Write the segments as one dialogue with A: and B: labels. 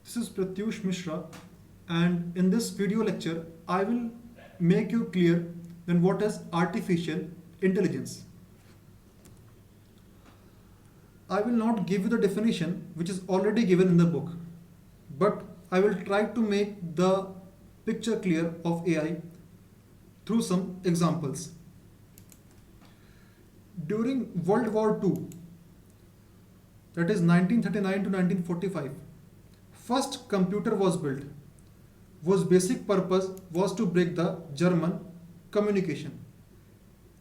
A: This is Pratyush Mishra, and in this video lecture, I will make you clear then what is artificial intelligence. I will not give you the definition which is already given in the book, but I will try to make the picture clear of AI through some examples. During World War II, that is 1939 to 1945, first computer was built, whose basic purpose was to break the German communication.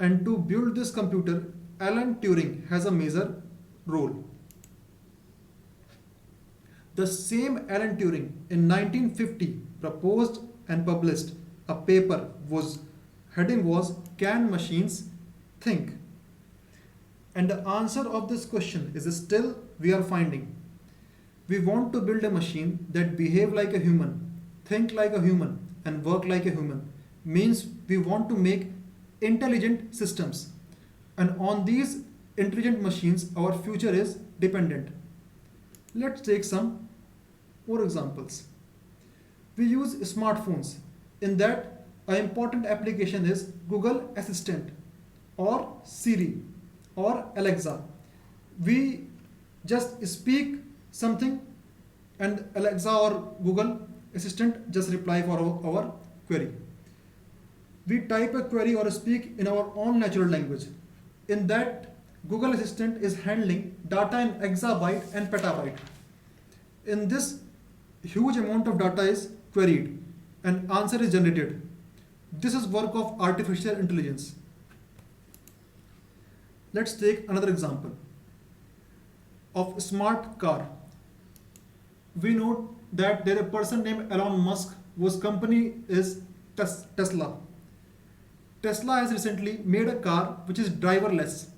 A: And to build this computer, Alan Turing has a major role. The same Alan Turing in 1950 proposed and published a paper whose heading was Can Machines Think? And the answer of this question is still we are finding. We want to build a machine that behave like a human, think like a human, and work like a human. Means we want to make intelligent systems. And on these intelligent machines, our future is dependent. Let's take some more examples. We use smartphones. In that, an important application is Google Assistant or Siri or Alexa. We just speak something and Alexa or Google Assistant just reply for our query. We type a query or speak in our own natural language. In that, Google Assistant is handling data in exabyte and petabyte. In this, huge amount of data is queried and answer is generated. This is work of artificial intelligence. Let's take another example of smart car. We know that there is a person named Elon Musk whose company is Tesla. Tesla has recently made a car which is driverless.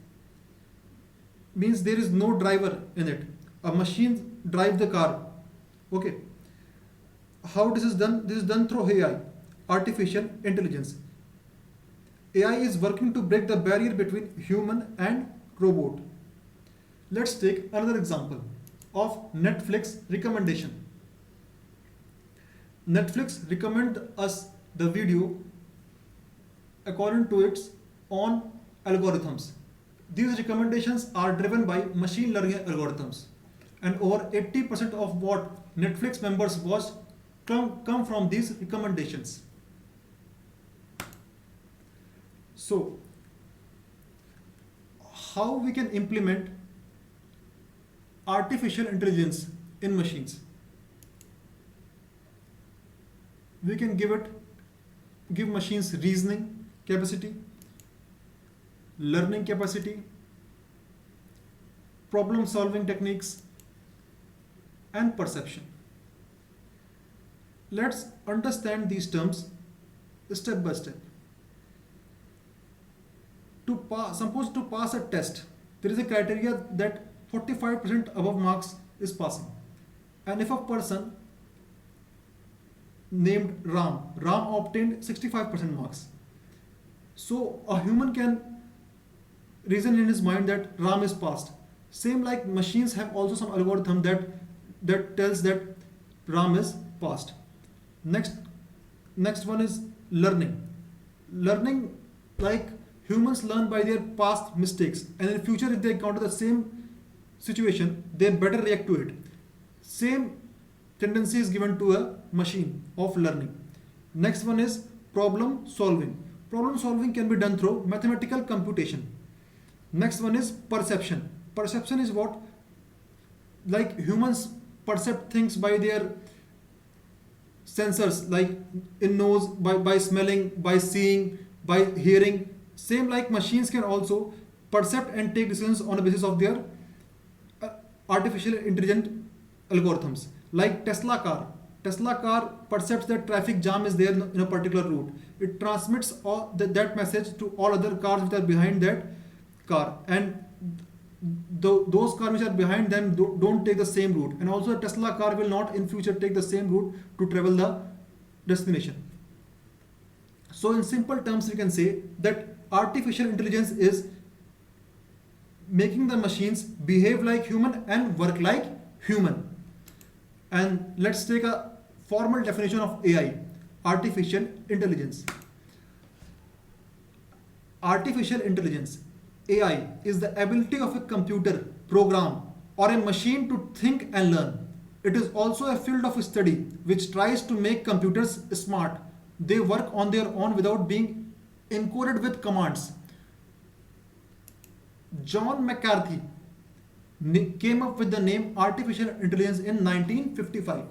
A: Means there is no driver in it. A machine drive the car. Okay. How this is done? This is done through AI, artificial intelligence. AI is working to break the barrier between human and robot. Let's take another example of Netflix recommendation. Netflix recommend us the video according to its own algorithms. These recommendations are driven by machine learning algorithms, and over 80% of what Netflix members watch come from these recommendations. So, how we can implement artificial intelligence in machines? We can give machines reasoning capacity, learning capacity, problem solving techniques, and perception. Let's understand these terms step by step. Suppose to pass a test, there is a criteria that 45% above marks is passing. And if a person named Ram obtained 65% marks. So a human can reason in his mind that Ram is passed. Same like machines have also some algorithm that tells that Ram is passed. Next one is learning. Learning, like humans learn by their past mistakes, and in the future if they encounter the same situation, they better react to it. Same tendency is given to a machine of learning. Next one is problem solving. Problem solving can be done through mathematical computation. Next one is perception. Perception is what? Like humans perceive things by their sensors, like in nose, by smelling, by seeing, by hearing. Same like machines can also perceive and take decisions on the basis of their artificial intelligent algorithms. Like Tesla car. Tesla car perceives that traffic jam is there in a particular route. It transmits that message to all other cars which are behind that car, and those cars which are behind them don't take the same route. And also a Tesla car will not in future take the same route to travel the destination. So in simple terms we can say that artificial intelligence is making the machines behave like human and work like human. And let's take a formal definition of AI, artificial intelligence. Artificial intelligence, AI, is the ability of a computer, program, or a machine to think and learn. It is also a field of study which tries to make computers smart. They work on their own without being encoded with commands. John McCarthy came up with the name artificial intelligence in 1955.